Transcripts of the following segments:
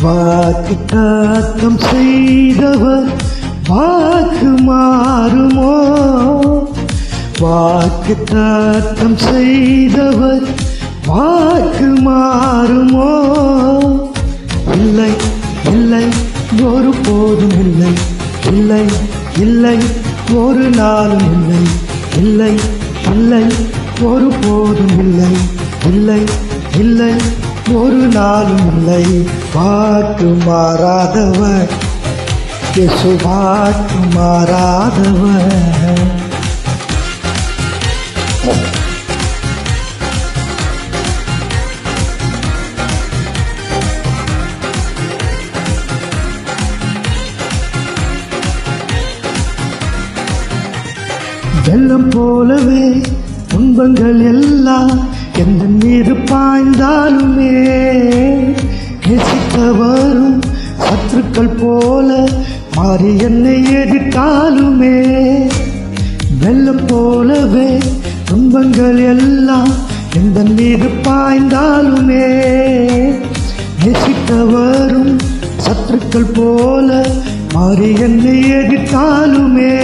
வாக்குத்தத்தம் செய்தவர் வாக்கு மாறுமோ? வாக்குத்தத்தம் செய்தவர் வாக்கு மாறுமோ? இல்லை இல்லை ஒரு போதும் இல்லை, இல்லை இல்லை ஒரு நாளும் இல்லை, இல்லை இல்லை ஒரு போதும் இல்லை, இல்லை இல்லை ஒரு நாளும் இல்லை. வாக்கு மாறாதவர் இயேசு, வாக்கு மாறாதவர். வெள்ளம் போலவே துன்பங்கள் எல்லாம் எந்த மீது பாய்ந்தாலுமே, நேசித்தவரும் சத்துருக்கள் போல மாறி என்னை எதிர்த்தாலுமே, வெள்ளம் போலவே துன்பங்கள் எல்லாம் எந்த மீது பாய்ந்தாலுமே, நேசித்தவரும் சத்துருக்கள் போல மாறி என்னை எதிர்த்தாலுமே,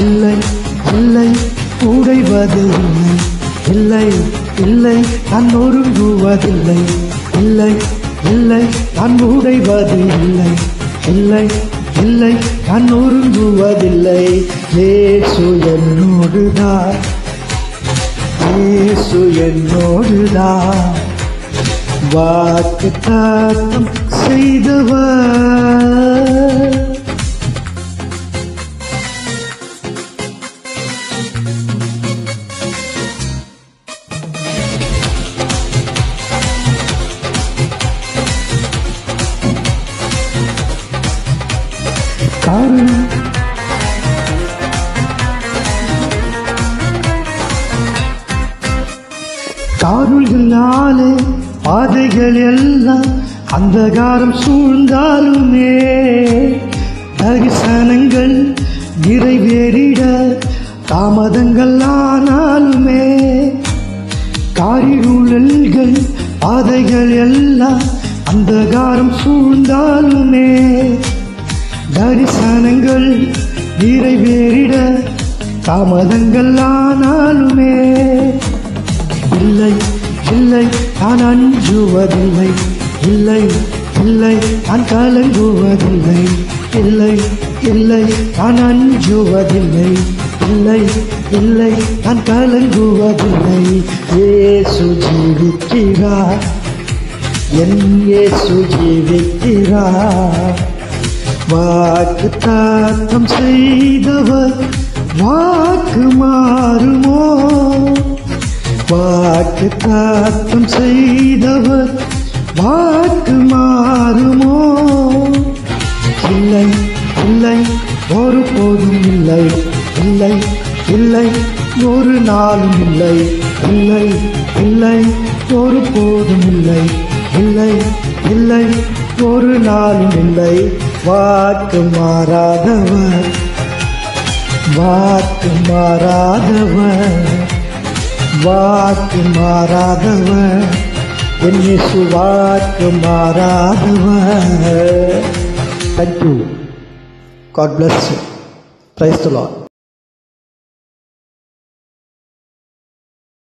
இல்லை இல்லை உடைவது இல்லை, இல்லை இல்லை நான் ஒருங்குவதில்லை, இல்லை இல்லை நான் உடைவது இல்லை, இல்லை இல்லை நான் ஒருங்குவதில்லை. இயேசு என்னோடுதான், இயேசு என்னோடுதான், வாக்குத்தத்தம் செய்தவர். காருள்களாலே பாதைகள் எல்லாம் அந்தகாரம் சூழ்ந்தாலுமே, தரிசனங்கள் நிறைவேறிட தாமதங்கள் ஆனாலுமே, காரிருள்கள் பாதைகள் எல்லாம் அந்தகாரம் சூழ்ந்தாலுமே, தரிசனங்கள் நிறைவேறிட தாமதங்கள் ஆனாலுமே, இல்லை இல்லை நான் அஞ்சுவதில்லை, இல்லை இல்லை நான் கலங்குவதில்லை, இல்லை இல்லை நான் அஞ்சுவதில்லை, இல்லை இல்லை நான் கலங்குவதில்லை. இயேசு ஜீவிக்கிறார், என் இயேசு ஜீவிக்கிறார். வாக்குத்தத்தம் செய்தவர் வாக்கு மாறுமோ? வாக்குத்தத்தம் செய்தவர் வாக்கு மாறுமோ? இல்லை இல்லை ஒரு போதும் இல்லை, இல்லை இல்லை ஒரு நாளும் இல்லை, இல்லை இல்லை ஒரு போதும் இல்லை, இல்லை இல்லை ஒரு நாளும் இல்லை. வாக்கு மாறாதவர், வாக்கு மாறாதவர், வாக்கு மாறாதவர், என் இயேசு வாக்கு மாறாதவர். Thank you. God bless you. Praise the Lord.